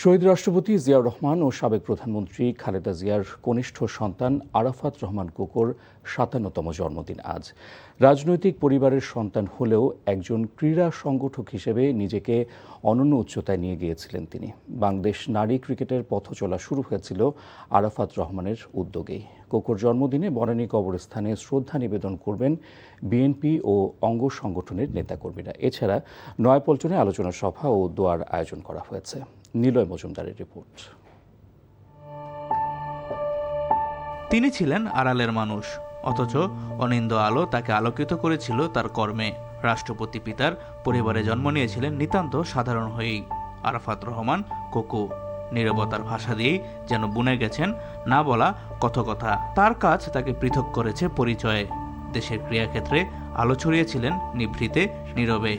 শহীদ রাষ্ট্রপতি জিয়াউর রহমান ও সাবেক প্রধানমন্ত্রী খালেদা জিয়ার কনিষ্ঠ সন্তান আরাফাত রহমান কোকোর ৫৭তম জন্মদিন আজ। রাজনৈতিক পরিবারের সন্তান হলেও একজন ক্রীড়া সংগঠক হিসেবে নিজেকে অনন্য উচ্চতায় নিয়ে গিয়েছিলেন তিনি। বাংলাদেশ নারী ক্রিকেটের পথ চলা শুরু হয়েছিল আরাফাত রহমানের উদ্যোগেই। কোকোর জন্মদিনে বনানী কবরস্থানে শ্রদ্ধা নিবেদন করবেন বিএনপি ও অঙ্গ সংগঠনের নেতাকর্মীরা। এছাড়া নয়াপল্টনে আলোচনা সভা ও দোয়ার আয়োজন করা হয়েছে। নিলয় মজুমদারের রিপোর্ট। তিনি ছিলেন আড়ালের মানুষ, অথচ অনিন্দ আলো তাকে আলোকিত করেছিল তার কর্মে। রাষ্ট্রপতি পিতার পরিবারে জন্ম নিয়েছিলেন নিতান্ত সাধারণ হয়েই। আরাফাত রহমান কোকো নীরবতার ভাষা দিয়েই যেন বুনে গেছেন না বলা কত কথা। তার কাজ তাকে পৃথক করেছে পরিচয়ে। দেশের ক্রীড়াক্ষেত্রে আলো ছড়িয়েছিলেন নিভৃতে, নীরবে।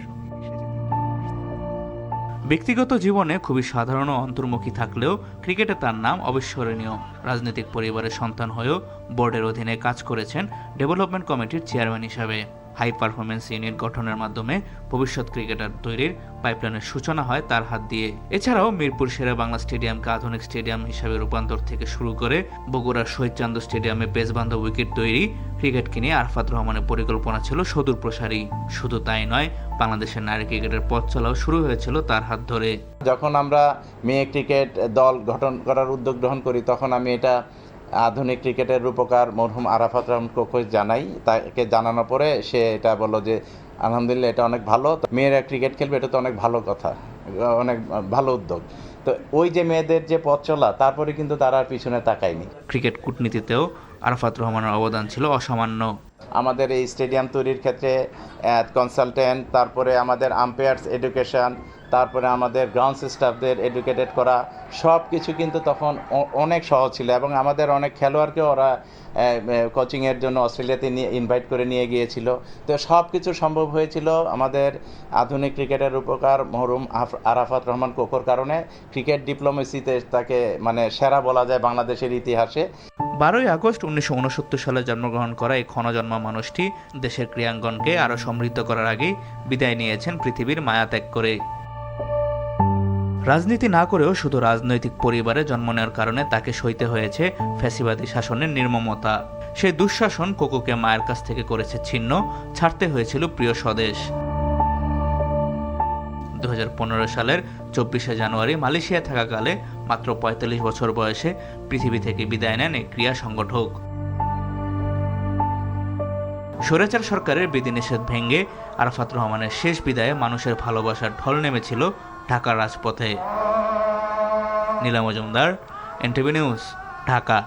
ব্যক্তিগত জীবনে খুবই সাধারণ ও অন্তর্মুখী থাকলেও ক্রিকেটে তার নাম অবিস্মরণীয়। রাজনৈতিক পরিবারের সন্তান হয়েও বোর্ডের অধীনে কাজ করেছেন ডেভেলপমেন্ট কমিটির চেয়ারম্যান হিসাবে। হাই পারফরমেন্স ইউনিট গঠনের মাধ্যমে ভবিষ্যৎ ক্রিকেটার তৈরির পাইপলাইনের সূচনা হয় তার হাত দিয়ে। এছাড়াও মিরপুর শেরে বাংলা স্টেডিয়ামকে আধুনিক স্টেডিয়াম হিসাবে রূপান্তর থেকে শুরু করে বগুড়ার শহীদ চান্দু স্টেডিয়ামে পেসবান্ধব উইকেট তৈরি, ক্রিকেটকে নিয়ে আরাফাত রহমানের পরিকল্পনা ছিল সুদূর প্রসারী। শুধু তাই নয়, বাংলাদেশের নারী ক্রিকেটের পথ চলাও শুরু হয়েছিল তার হাত ধরে। যখন আমরা মেয়ে ক্রিকেট দল গঠন করার উদ্যোগ গ্রহণ করি, তখন আমি এটা আধুনিক ক্রিকেটের রূপকার মরহুম আরাফাত রহমান কোকোকে জানাই। তাকে জানানোর পরে সে এটা বলল যে আলহামদুলিল্লাহ, এটা অনেক ভালো, মেয়েরা ক্রিকেট খেলবে, এটা তো অনেক ভালো কথা, অনেক ভালো উদ্যোগ। তো ওই যে মেয়েদের যে পথ চলা, তারপরে কিন্তু তারা আর পিছনে তাকায়নি। ক্রিকেট কূটনীতিতেও আরাফাত রহমানের অবদান ছিল অসামান্য। আমাদের এই স্টেডিয়াম তৈরির ক্ষেত্রে কনসালটেন্ট, তারপরে আমাদের আম্পায়ার্স এডুকেশন, তারপরে আমাদের গ্রাউন্ড স্টাফদের এডুকেটেড করা, সব কিছু কিন্তু তখন অনেক সহজ ছিল। এবং আমাদের অনেক খেলোয়াড়কে ওরা কোচিংয়ের জন্য অস্ট্রেলিয়াতে নিয়ে ইনভাইট করে নিয়ে গিয়েছিল। তো সব কিছু সম্ভব হয়েছিল আমাদের আধুনিক ক্রিকেটের রূপকার মরহুম আরাফাত রহমান কোকোর কারণে। ক্রিকেট ডিপ্লোমেসিতে তাকে সেরা বলা যায় বাংলাদেশের ইতিহাসে। 12ই আগস্ট 1969 সালে জন্মগ্রহণ করা এই ক্ষণজন্মা মানুষটি দেশের ক্রীড়াঙ্গনকে আরও সমৃদ্ধ করার আগেই বিদায় নিয়েছেন পৃথিবীর মায়া ত্যাগ করে। রাজনীতি না করেও শুধু রাজনৈতিক পরিবারে জন্ম নেওয়ার কারণে তাকে সইতে হয়েছে ফ্যাসিবাদী শাসনের নির্মমতা। সেই দুঃশাসন কোকোকে মায়ের কাছ থেকে করেছে ছিন্ন, ছাড়তে হয়েছিল প্রিয় স্বদেশ। 2015 সালের 24শে জানুয়ারি মালয়েশিয়ায় থাকাকালে মাত্র 45 বছর বয়সে পৃথিবী থেকে বিদায় নেন এই ক্রীড়া সংগঠক। স্বৈরাচার সরকারের বিধিনিষেধ ভেঙে আরাফাত রহমানের শেষ বিদায়ে মানুষের ভালোবাসার ঢল নেমেছিল ঢাকার রাজপথে। নীলা মজুমদার, এনটিভি নিউজ, ঢাকা।